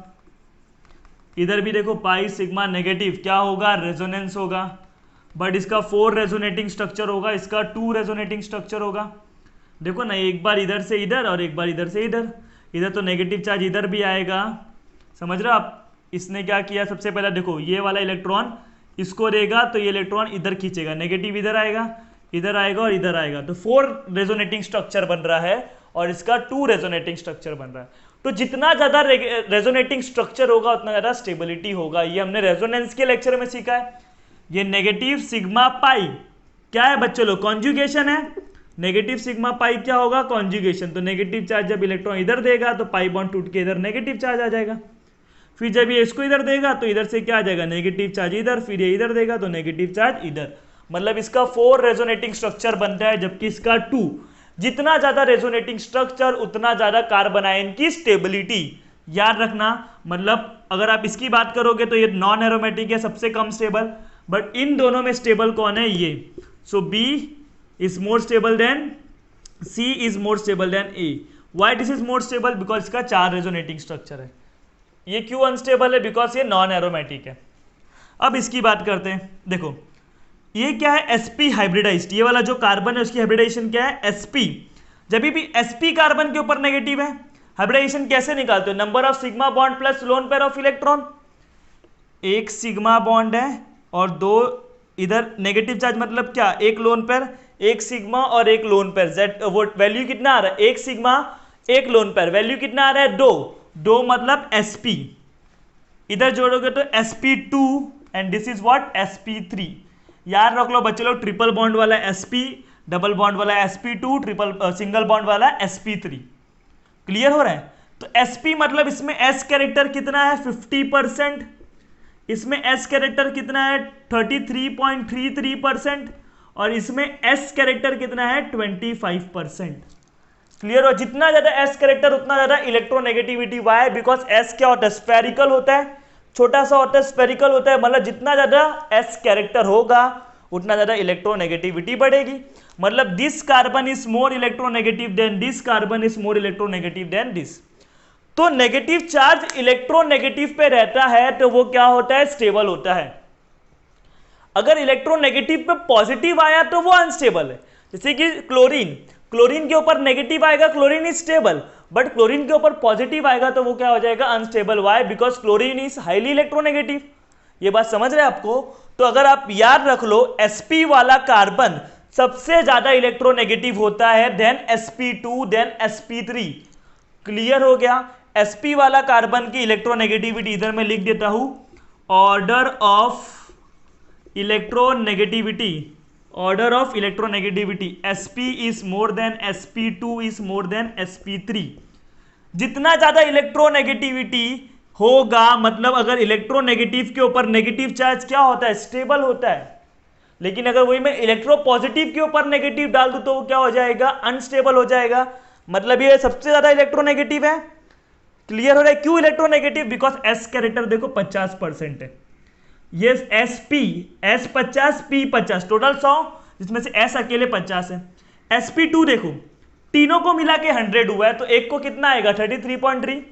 इधर भी देखो पाई सिग्मा नेगेटिव क्या होगा, रेजोनेंस होगा। बट इसका 4 रेजोनेटिंग स्ट्रक्चर होगा, इसका 2 रेजोनेटिंग स्ट्रक्चर होगा। देखो ना, एक बार इधर से इधर और एक बार इधर से इधर, इधर तो नेगेटिव चार्ज इधर भी आएगा। समझ रहे हो आप। इसने क्या किया, सबसे पहले देखो ये वाला इलेक्ट्रॉन इसको देगा तो ये इलेक्ट्रॉन इधर खींचेगा, नेगेटिव इधर आएगा, इधर आएगा और इधर आएगा। तो 4 रेजोनेटिंग स्ट्रक्चर बन रहा है और इसका 2 रेजोनेटिंग स्ट्रक्चर बन रहा है। तो जितना ज्यादा रेजोनेटिंग स्ट्रक्चर होगा उतना ज्यादा स्टेबिलिटी होगा। ये हमने रेजोनेंस के लेक्चर में सीखा है। ये नेगेटिव सिग्मा पाई क्या है बच्चों लोग, कॉन्जुगेशन है। नेगेटिव सिग्मा पाई क्या होगा, कॉन्जुगेशन। तो नेगेटिव चार्ज जब इलेक्ट्रॉन इधर देगा तो पाई बॉन्ड टूट के इधर नेगेटिव चार्ज आ जाएगा। फिर जब ये इसको इधर देगा तो इधर से क्या आ जाएगा, नेगेटिव चार्ज इधर, फिर ये इधर देगा तो नेगेटिव चार्ज इधर। मतलब इसका 4 रेजोनेटिंग स्ट्रक्चर बनता है, जबकि इसका 2। जितना ज्यादा रेजोनेटिंग स्ट्रक्चर उतना ज्यादा कार्बन आयन की स्टेबिलिटी। याद रखना, मतलब अगर आप इसकी बात करोगे तो ये नॉन एरोमेटिक है, सबसे कम स्टेबल, बट इन दोनों में स्टेबल कौन है, ये। So B is more stable than C, is more stable than A. Why this is more stable, because इसका 4 रेजोनेटिंग स्ट्रक्चर है। ये क्यों अनस्टेबल है, बिकॉज ये नॉन एरोमेटिक है। अब इसकी बात करते हैं। देखो ये क्या है, sp हाइब्रिडाइज्ड। ये वाला जो कार्बन है उसकी हाइब्रिडाइजेशन क्या है, sp। जब भी sp कार्बन के ऊपर नेगेटिव है, हाइब्रिडाइजेशन कैसे निकालते हो, number of sigma bond plus lone pair of electron. एक सिग्मा बॉन्ड है और 2 इधर नेगेटिव चार्ज, मतलब क्या, एक लोन पेयर, एक सिग्मा और एक लोन पेयर। जेड वो वैल्यू कितना आ रहा है, एक सिग्मा एक लोन पेयर, वैल्यू कितना आ रहा है, 2 मतलब sp। इधर जोड़ोगे तो sp2 and this is what, sp3। याद रख लो बच्चे लोग, ट्रिपल बॉन्ड वाला sp, डबल बॉन्ड वाला sp2, ट्रिपल सिंगल बॉन्ड वाला sp3। क्लियर हो रहा है। तो sp मतलब इसमें s कैरेक्टर कितना है, 50%। इसमें s कैरेक्टर कितना है, 33.33%। और इसमें s कैरेक्टर कितना है, 25%। क्लियर हो। जितना ज्यादा s कैरेक्टर उतना ज्यादा इलेक्ट्रोनेगेटिविटी। वाई, बिकॉज s क्या होता है, स्फेरिकल होता है, छोटा सा होता है, स्फेरिकल होता है। मतलब जितना ज्यादा s कैरेक्टर होगा उतना ज्यादा इलेक्ट्रोनेगेटिविटी बढ़ेगी। मतलब this carbon is more electronegative than this, carbon is more electronegative than this. तो नेगेटिव चार्ज इलेक्ट्रोनेगेटिव पे रहता है तो वो क्या होता है, स्टेबल होता है। अगर इलेक्ट्रोनेगेटिव पे पॉजिटिव आया तो वो अनस्टेबल है। जैसे कि क्लोरीन, क्लोरीन के ऊपर नेगेटिव आएगा, chlorine is stable, but chlorine के ऊपर पॉजिटिव आएगा तो वो क्या हो जाएगा, unstable. Why, because chlorine is highly electronegative. ये बात समझ रहे हैं आपको। तो अगर आप याद रख लो, sp वाला कार्बन सबसे ज्यादा इलेक्ट्रोनेगेटिव होता है, then sp2, than sp3। Clear हो गया। sp वाला कार्बन की इलेक्ट्रोनेगेटिविटी इधर मैं लिख देता हूं, order of electronegativity, order of electronegativity, sp is more than sp2 is more than sp3। जितना ज्यादा इलेक्ट्रोनेगेटिविटी होगा, मतलब अगर इलेक्ट्रोनेगेटिव के ऊपर नेगेटिव चार्ज क्या होता है, स्टेबल होता है। लेकिन अगर वही मैं इलेक्ट्रोपॉजिटिव के ऊपर नेगेटिव डाल दूं तो वो क्या हो जाएगा, अनस्टेबल हो जाएगा। मतलब ये सबसे ज्यादा इलेक्ट्रोनेगेटिव है। क्लियर हो रहा है। क्यों इलेक्ट्रोनेगेटिव, बिकॉज s कैरेक्टर देखो 50% है। ये sp, s 50, p 50, टोटल 100, जिसमें से s अकेले 50 है। sp2 देखो, तीनों को मिला के 100 हुआ है, तो एक को कितना आएगा, 33.3।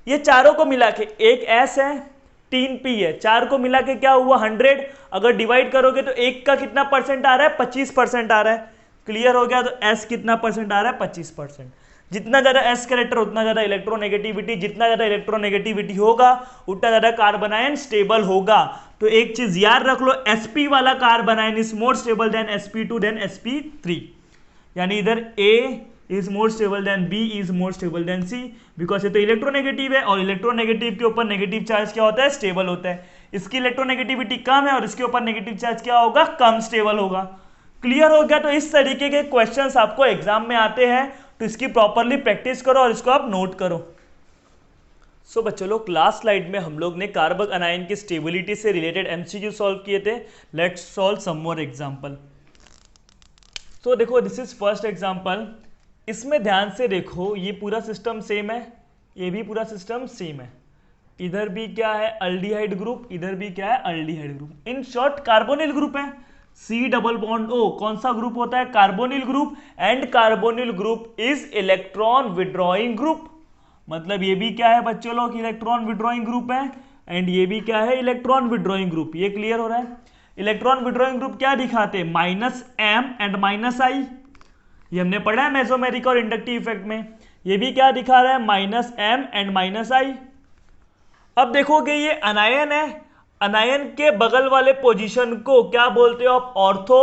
ये चारों को मिला के, एक s है, 3 p है, 4 को मिला के क्या हुआ, 100। अगर डिवाइड करोगे तो एक का कितना परसेंट आ रहा है, 25% आ रहा है। क्लियर हो गया। तो s कितना परसेंट आ रहा है, 25%। जितना ज्यादा s कैरेक्टर उतना ज्यादा इलेक्ट्रोनेगेटिविटी, जितना ज्यादा इलेक्ट्रोनेगेटिविटी होगा उतना ज्यादा कार्बन आयन स्टेबल होगा। तो एक चीज याद रख लो, sp वाला carbanion is more stable than sp2 than sp3। यानी इधर a is more stable than b is more stable than c, because ये तो इलेक्ट्रोनेगेटिव है और इलेक्ट्रोनेगेटिव के ऊपर नेगेटिव चार्ज क्या होता है, स्टेबल होता है। इसकी इलेक्ट्रोनेगेटिविटी कम है और इसके ऊपर नेगेटिव चार्ज क्या होगा, कम स्टेबल होगा। क्लियर हो गया। तो इस तरीके के क्वेश्चंस आपको एग्जाम में आते हैं, तो इसकी प्रॉपरली प्रैक्टिस करो और इसको आप नोट करो। सो बच्चों लोग, लास्ट स्लाइड में हम लोग ने कार्बन अनायन की स्टेबिलिटी से रिलेटेड एमसीक्यू सॉल्व किए थे। Let's solve some more example. तो देखो, दिस इज फर्स्ट एग्जांपल। इसमें ध्यान से देखो, ये पूरा सिस्टम सेम है, ये भी पूरा सिस्टम सेम है। इधर भी क्या है, अल्डिहाइड ग्रुप, इधर भी क्या है, aldehyde group. In short carbonyl group है। C डबल बॉन्ड O कौन सा ग्रुप होता है, carbonyl group. And carbonyl group is electron withdrawing group. मतलब ये भी क्या है बच्चों लोग, इलेक्ट्रॉन विड्रॉइंग ग्रुप है, एंड ये भी क्या है, इलेक्ट्रॉन विड्रॉइंग ग्रुप। ये क्लियर हो रहा है। इलेक्ट्रॉन विड्रॉइंग ग्रुप क्या दिखाते हैं, -m एंड -I। ये हमने पढ़ा है मेसोमेरिक और इंडक्टिव इफेक्ट में। ये भी क्या दिखा रहा है, -m एंड -I। अब देखोगे ये अनायन है, अनायन के बगल वाले पोजीशन को क्या बोलते हो आप, ऑर्थो।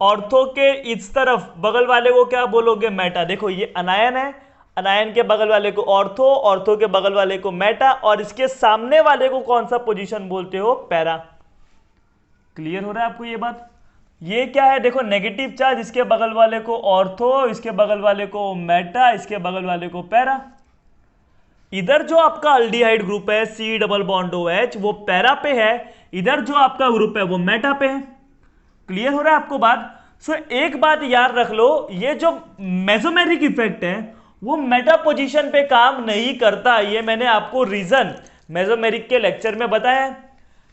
ऑर्थो के इस तरफ बगल वाले को क्या बोलोगे, मेटा। देखो ये अनायन है, अनायन के बगल वाले को ऑर्थो, ऑर्थो के बगल वाले को मेटा, और इसके सामने वाले को कौन सा पोजीशन बोलते हो, पैरा। क्लियर हो रहा है आपको ये बात। ये क्या है, देखो नेगेटिव चार्ज, इसके बगल वाले को ऑर्थो, इसके बगल वाले को मेटा, इसके बगल वाले को पैरा। इधर जो आपका अल्डिहाइड ग्रुप है C double bond O H, वो पैरा पे है, इधर जो आपका ग्रुप है वो मेटा पे है। क्लियर हो रहा है आपको बात। सो एक बात याद रख लो, ये जो मेसोमेरिक इफेक्ट है वो मेटा पोजीशन पे काम नहीं करता। ये मैंने आपको रीजन मेसोमेरिक के लेक्चर में बताया है।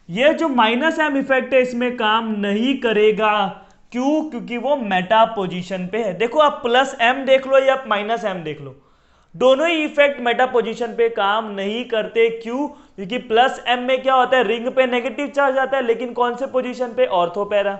ये जो माइनस एम इफेक्ट है इसमें काम नहीं करेगा। क्यों? क्योंकि वो मेटा पोजीशन पे है। देखो आप प्लस एम देख लो या आप माइनस एम देख लो, दोनों ही इफेक्ट मेटा पोजीशन पे काम नहीं करते। क्यों? क्योंकि प्लस एम में क्या होता है, रिंग पे नेगेटिव चार्ज आता है, लेकिन कौन से पोजीशन पे, ऑर्थो पैरा।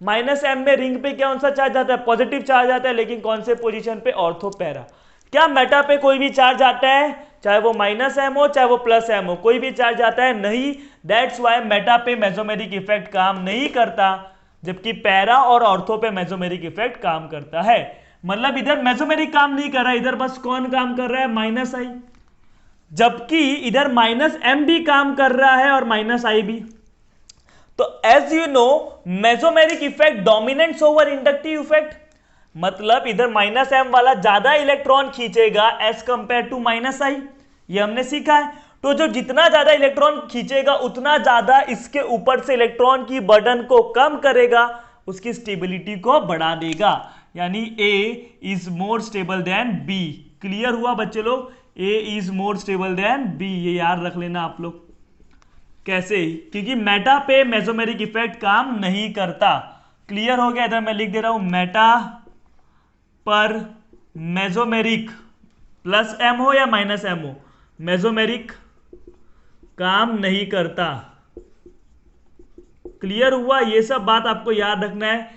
माइनस एम में रिंग पे कौन सा चार्ज आता है, पॉजिटिव चार्ज आता है, लेकिन कौन से पोजीशन पे, ऑर्थो पैरा। क्या मेटा पे कोई भी चार्ज आता है, चाहे वो माइनस एम हो चाहे वो प्लस एम हो, कोई भी चार्ज आता है? नहीं। दैट्स वाई मेटा पे मेसोमेरिक इफेक्ट काम नहीं करता, जबकि पैरा और ऑर्थो पे मेसोमेरिक इफेक्ट काम करता है। मतलब इधर मेसोमेरिक काम नहीं कर रहा है, इधर बस कौन काम कर रहा है, माइनस आई। जबकि इधर माइनस एम भी काम कर रहा है और माइनस आई भी। तो as you know mesomeric effect dominants over inductive effect, मतलब इधर माइनस एम वाला ज्यादा इलेक्ट्रॉन खींचेगा as compare to minus I, ये हमने सीखा है। तो जो जितना ज्यादा इलेक्ट्रॉन खींचेगा उतना ज्यादा इसके ऊपर से इलेक्ट्रॉन की बर्डन को कम करेगा, उसकी स्टेबिलिटी को बढ़ा देगा। यानी A is more stable than B. Clear हुआ बच्चे लोग? A is more stable than B, ये याद रख लेना आप लोग। कैसे? क्योंकि मेटा पे मेसोमेरिक इफेक्ट काम नहीं करता। क्लियर हो गया? इधर मैं लिख दे रहा हूं, मेटा पर मेसोमेरिक प्लस एम हो या माइनस एम हो, मेसोमेरिक काम नहीं करता। क्लियर हुआ? ये सब बात आपको याद रखना है।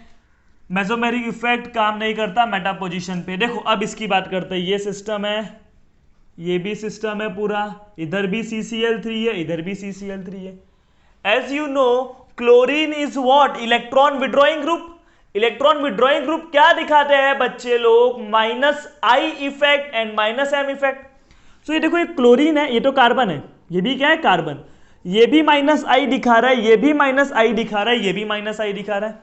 मेसोमेरिक इफेक्ट काम नहीं करता मेटा पोजीशन पे। देखो अब इसकी बात करते हैं। ये सिस्टम है, ये भी सिस्टम है पूरा, इधर भी CCl3 है, इधर भी CCl3 है। As you know chlorine is what, electron withdrawing group. Electron withdrawing group क्या दिखाते हैं बच्चे लोग, minus I effect and minus M effect. So ये देखो, ये क्लोरीन है, ये तो कार्बन है, ये भी क्या है, कार्बन। ये भी माइनस आई दिखा रहा है, ये भी माइनस आई दिखा रहा है, ये भी माइनस आई दिखा रहा है।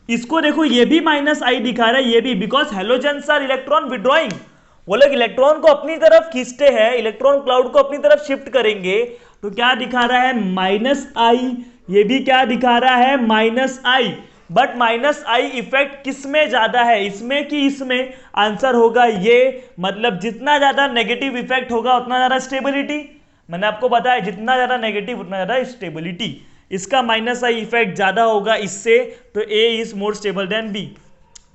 इसको देखो, ये भी माइनस आई दिखा रहा है, ये भी, because halogens are electron withdrawing. वो लोग इलेक्ट्रॉन को अपनी तरफ खींचते हैं, इलेक्ट्रॉन क्लाउड को अपनी तरफ शिफ्ट करेंगे, तो क्या दिखा रहा है, माइनस आई। ये भी क्या दिखा रहा है, minus I. But minus I effect किस में ज्यादा है, इसमें कि इसमें? आंसर होगा ये। मतलब जितना ज्यादा नेगेटिव इफेक्ट होगा उतना ज्यादा स्टेबिलिटी। मैंने आपको बताया जितना ज्यादा नेगेटिव उतना ज्यादा स्टेबिलिटी। इसका माइनस आई इफेक्ट ज्यादा होगा इससे, तो A is more stable than B.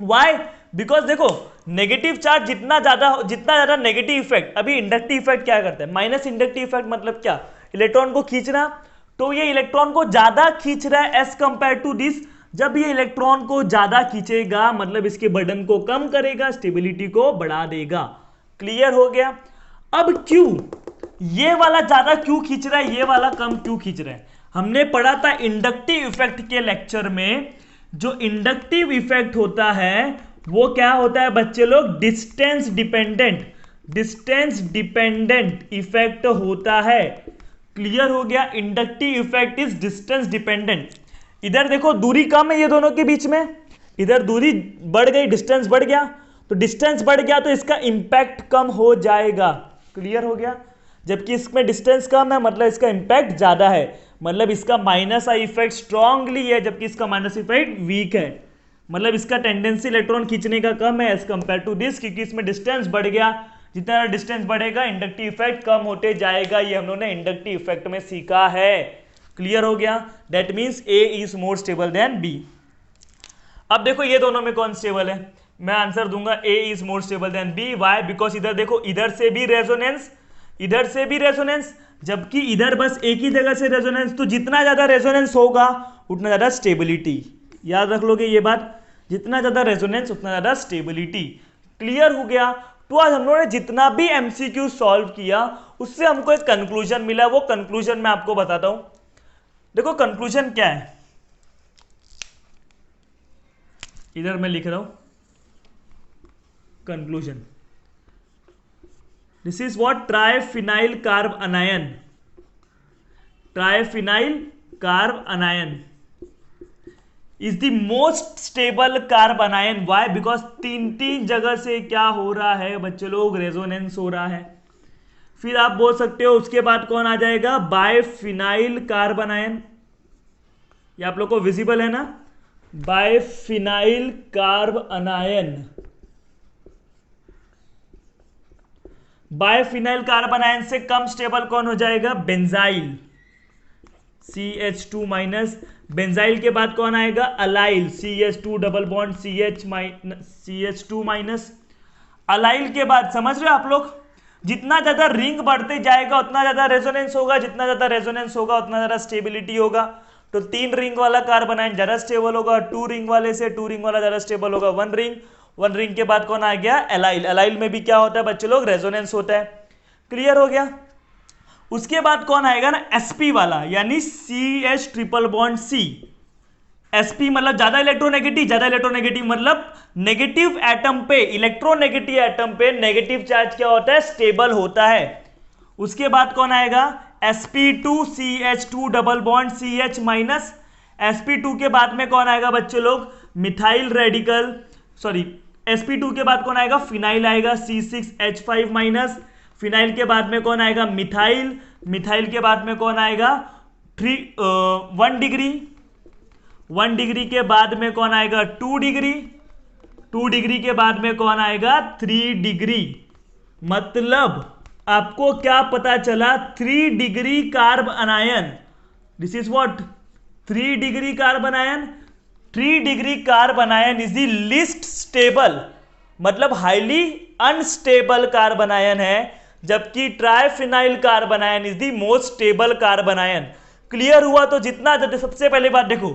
Why? Because देखो नेगेटिव चार्ज जितना ज्यादा नेगेटिव इफेक्ट। अभी इंडक्टिव इफेक्ट क्या करता है, माइनस इंडक्टिव इफेक्ट मतलब क्या, इलेक्ट्रॉन को खींचना। तो ये इलेक्ट्रॉन को ज्यादा खींच रहा है एज कंपेयर टू दिस। जब ये इलेक्ट्रॉन को ज्यादा खींचेगा मतलब इसके बर्डन को कम करेगा, स्टेबिलिटी को बढ़ा देगा। क्लियर हो गया? अब क्यों ये वाला ज्यादा क्यों खींच रहा है, ये वाला कम क्यों खींच रहा है? हमने पढ़ा था इंडक्टिव इफेक्ट के लेक्चर में, जो इंडक्टिव इफेक्ट होता है वो क्या होता है बच्चे लोग, डिस्टेंस डिपेंडेंट इफेक्ट होता है। क्लियर हो गया? Inductive effect is distance dependent. इधर देखो दूरी कम है ये दोनों के बीच में, इधर दूरी बढ़ गई, डिस्टेंस बढ़ गया, तो डिस्टेंस बढ़ गया तो इसका इंपैक्ट कम हो जाएगा। क्लियर हो गया? जबकि इसमें डिस्टेंस कम है मतलब इसका इंपैक्ट ज्यादा है, मतलब इसका माइनस आई इफेक्ट स्ट्रांगली है जबकि इसका माइनस इफेक्ट वीक है। मतलब इसका टेंडेंसी इलेक्ट्रॉन खींचने का कम है एज कंपेयर टू दिस, क्योंकि इसमें डिस्टेंस बढ़ गया। जितना डिस्टेंस बढ़ेगा इंडक्टिव इफेक्ट कम होते जाएगा। ये हम लोगों ने इंडक्टिव इफेक्ट में सीखा है। क्लियर हो गया? That means A is more stable than B. अब देखो ये दोनों में कौन स्टेबल है, मैं आंसर दूंगा A is more stable than B. Why? Because इधर देखो, इधर से भी रेजोनेंस, इधर से भी रेजोनेंस, जबकि इधर बस एक ही जगह से रेजोनेंस। तो जितना ज्यादा रेजोनेंस होगा उतना ज्यादा स्टेबिलिटी। याद रख लोगे ये बात, जितना ज्यादा रेजोनेंस उतना ज्यादा स्टेबिलिटी। क्लियर हो गया? तो आज हम लोगों ने जितना भी एमसीक्यू सॉल्व किया उससे हमको एक कंक्लूजन मिला, वो कंक्लूजन मैं आपको बताता हूं। देखो कंक्लूजन क्या है, इधर मैं लिख रहा हूं conclusion. This is what triphenyl carbanion, triphenyl carbanion is the most stable carbanion. Why? Because तीन तीन जगह से क्या हो रहा है बच्चे लोग, रेजोनेंस हो रहा है। फिर आप बोल सकते हो उसके बाद कौन आ जाएगा, बायफिनाइल कार्ब अनायन। ये आप लोग को विजिबल है ना, बायफिनाइल कार्ब अनायन। बायफिनाइल कार्ब अनायन से कम स्टेबल कौन हो जाएगा, बेंजाइल, CH2 माइनस। बेंजाइल के बाद कौन आएगा, allyl, CH2 double bond CH2 minus. Allyl के बाद समझ रहे हो आप लोग, जितना ज्यादा रिंग बढ़ते जाएगा उतना ज्यादा रेजोनेंस होगा, जितना ज्यादा रेजोनेंस होगा उतना ज्यादा स्टेबिलिटी होगा। तो 3 रिंग वाला कार्बन आयन ज्यादा स्टेबल होगा, 2 रिंग वाले से 2 रिंग वाला ज्यादा स्टेबल होगा। 1 रिंग के बाद कौन आ गया, एलाइल। एलाइल में भी क्या होता है बच्चे लोग, रेजोनेंस होता है। क्लियर हो गया। उसके बाद कौन आएगा ना, sp वाला, यानी CH triple bond C। sp मतलब ज्यादा इलेक्ट्रोनेगेटिव, ज्यादा इलेक्ट्रोनेगेटिव मतलब नेगेटिव एटम पे, इलेक्ट्रोनेगेटिव एटम पे नेगेटिव चार्ज क्या होता है, स्टेबल होता है। उसके बाद कौन आएगा, sp2 CH2 double bond CH minus. sp2 के बाद में कौन आएगा बच्चे लोग, मिथाइल रेडिकल, सॉरी sp2 के बाद कौन आएगा, फिनाइल आएगा, C6H5 माइनस। फिनाइल के बाद में कौन आएगा, मिथाइल। मिथाइल के बाद में कौन आएगा, 1 डिग्री। 1 डिग्री के बाद में कौन आएगा, 2 डिग्री। 2 डिग्री के बाद में कौन आएगा, 3 डिग्री। मतलब आपको क्या पता चला, 3 degree carb अनायन। This is what, 3 degree carb अनायन। 3 degree carb अनायन is the least stable, मतलब हाईली अनस्टेबल कार्बन आयन है, जबकि triphenyl carbon ion is the most stable carbon ion. Clear हुआ। तो जितना सबसे पहले बात देखो,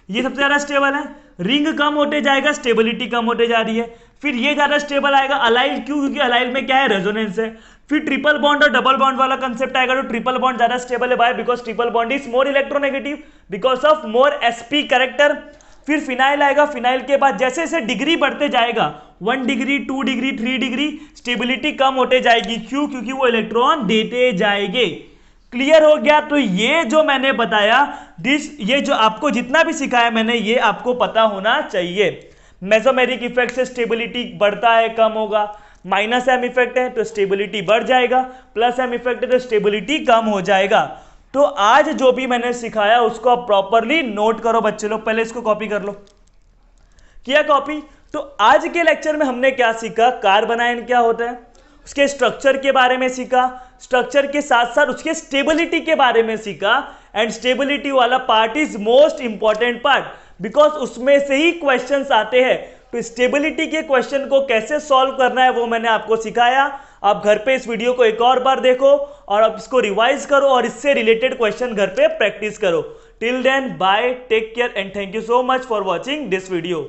ये सबसे ज्यादा स्टेबल है, रिंग कम होते जाएगा, स्टेबिलिटी कम होते जा रही है। फिर ये ज्यादा स्टेबल आएगा, अलाइल। क्यों? क्योंकि अलाइल में क्या है, रेजोनेंस है। फिर ट्रिपल बॉन्ड और डबल बॉन्ड वाला कंसेप्ट आएगा, तो ट्रिपल बॉन्ड ज्यादा स्टेबल है। By because triple bond is more electronegative because of more sp character. फिर फिनाइल आएगा। फिनाइल के बाद जैसे जैसे डिग्री बढ़ते जाएगा, 1 डिग्री, 2 डिग्री, 3 डिग्री, स्टेबिलिटी कम होते जाएगी। क्यों? क्योंकि वो इलेक्ट्रॉन देते जाएंगे। क्लियर हो गया। तो ये जो मैंने बताया, ये जो आपको जितना भी सिखाया मैंने, ये आपको पता होना चाहिए। मेसोमेरिक इफेक्ट से स्टेबिलिटी बढ़ता है, कम होगा। माइनस एम इफेक्ट है तो स्टेबिलिटी बढ़ जाएगा, प्लस एम इफेक्ट है तो स्टेबिलिटी कम हो जाएगा। तो आज जो भी मैंने सिखाया उसको आप प्रॉपरली नोट करो बच्चे लोग। पहले इसको कॉपी कर लो। किया कॉपी? तो आज के लेक्चर में हमने क्या सीखा, कार्बन आयन क्या होता है, उसके स्ट्रक्चर के बारे में सीखा, स्ट्रक्चर के साथ साथ उसके स्टेबिलिटी के बारे में सीखा। एंड स्टेबिलिटी वाला part is most important part, because उसमें से ही क्वेश्चंस आते हैं। तो स्टेबिलिटी के क्वेश्चन को कैसे सॉल्व करना है वो मैंने आपको सिखाया। आप घर पे इस वीडियो को एक और बार देखो और आप इसको रिवाइज करो और इससे रिलेटेड क्वेश्चन घर पे प्रैक्टिस करो। Till then bye, take care and thank you so much for watching this video.